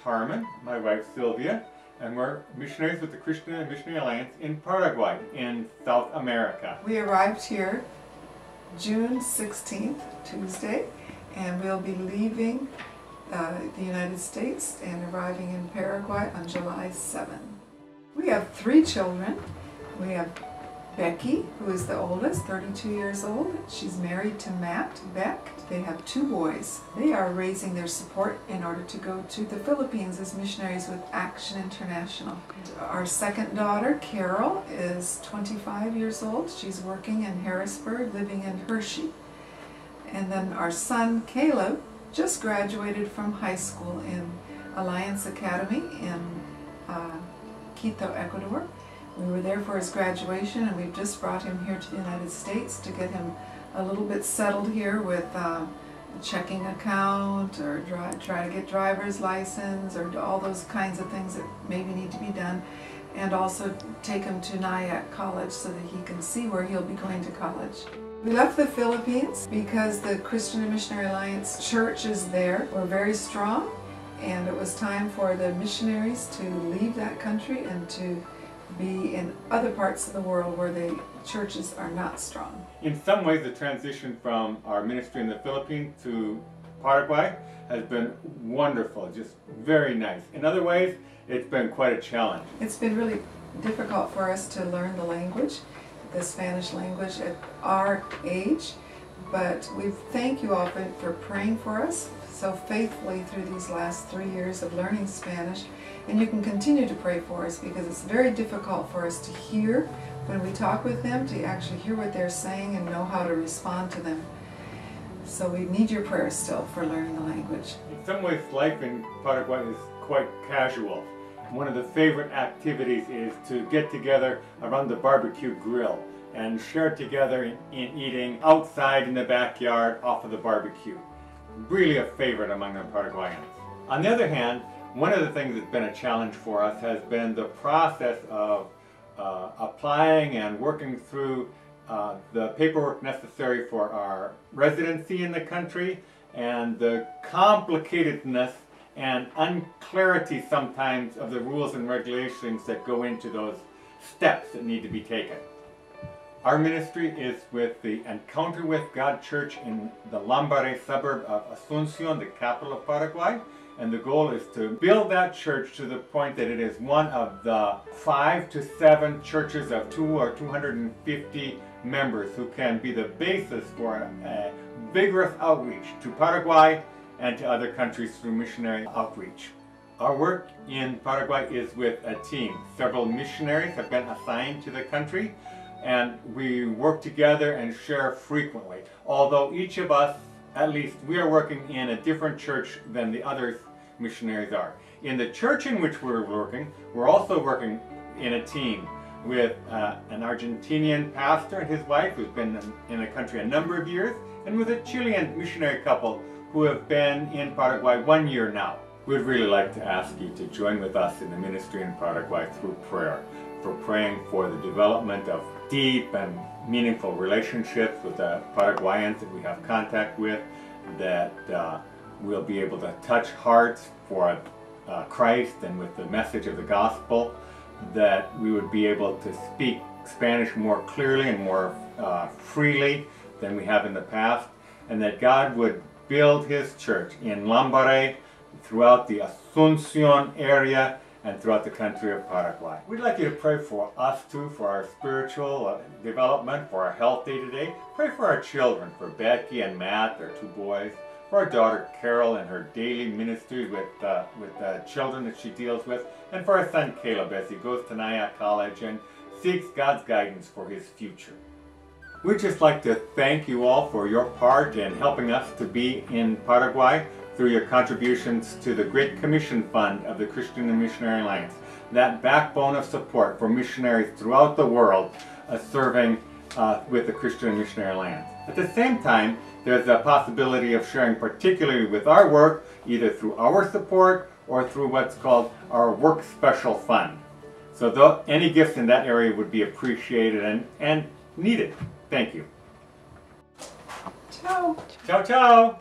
Harmon, my wife Sylvia, and we're missionaries with the Christian and Missionary Alliance in Paraguay, in South America. We arrived here June 16th, Tuesday, and we'll be leaving the United States and arriving in Paraguay on July 7th. We have 3 children. We have Becky, who is the oldest, 32 years old. She's married to Matt Beck. They have 2 boys. They are raising their support in order to go to the Philippines as missionaries with Action International. Our second daughter, Carol, is 25 years old. She's working in Harrisburg, living in Hershey. And then our son, Caleb, just graduated from high school in Alliance Academy in Quito, Ecuador. We were there for his graduation, and we've just brought him here to the United States to get him a little bit settled here with a checking account, or try to get driver's license, or all those kinds of things that maybe need to be done, and also take him to Nyack College so that he can see where he'll be going to college. We left the Philippines because the Christian and Missionary Alliance church is there. We're very strong, and it was time for the missionaries to leave that country and to be in other parts of the world where the churches are not strong. In some ways, the transition from our ministry in the Philippines to Paraguay has been wonderful, just very nice. In other ways, it's been quite a challenge. It's been really difficult for us to learn the language, the Spanish language at our age, but we thank you all for praying for us so faithfully through these last 3 years of learning Spanish. And you can continue to pray for us, because it's very difficult for us to hear when we talk with them, to actually hear what they're saying and know how to respond to them. So we need your prayers still for learning the language. In some ways, life in Paraguay is quite casual. One of the favorite activities is to get together around the barbecue grill and share together in eating outside in the backyard off of the barbecue. Really a favorite among the Paraguayans. On the other hand, one of the things that's been a challenge for us has been the process of applying and working through the paperwork necessary for our residency in the country, and the complicatedness and unclarity sometimes of the rules and regulations that go into those steps that need to be taken. Our ministry is with the Encounter with God Church in the Lambaré suburb of Asunción, the capital of Paraguay. And the goal is to build that church to the point that it is one of the 5 to 7 churches of 200 or 250 members who can be the basis for a vigorous outreach to Paraguay and to other countries through missionary outreach. Our work in Paraguay is with a team. Several missionaries have been assigned to the country, and we work together and share frequently. Although each of us, at least, we are working in a different church than the other missionaries are. In the church in which we're working, we're also working in a team with an Argentinian pastor and his wife who's been in the country a number of years, and with a Chilean missionary couple who have been in Paraguay 1 year now. We'd really like to ask you to join with us in the ministry in Paraguay through prayer, for praying for the development of deep and meaningful relationships with the Paraguayans that we have contact with, that we'll be able to touch hearts for Christ and with the message of the gospel, that we would be able to speak Spanish more clearly and more freely than we have in the past, and that God would build His church in Lambaré, throughout the Asunción area, and throughout the country of Paraguay. We'd like you to pray for us too, for our spiritual development, for our health day to day. Pray for our children, for Becky and Matt, their 2 boys, for our daughter Carol and her daily ministry with children that she deals with, and for our son Caleb as he goes to Nyack College and seeks God's guidance for his future. We'd just like to thank you all for your part in helping us to be in Paraguay through your contributions to the Great Commission Fund of the Christian and Missionary Alliance, that backbone of support for missionaries throughout the world serving with the Christian and Missionary Alliance. At the same time, there's a possibility of sharing particularly with our work, either through our support or through what's called our Work Special Fund. So any gifts in that area would be appreciated and needed. Thank you. Ciao. Ciao, ciao.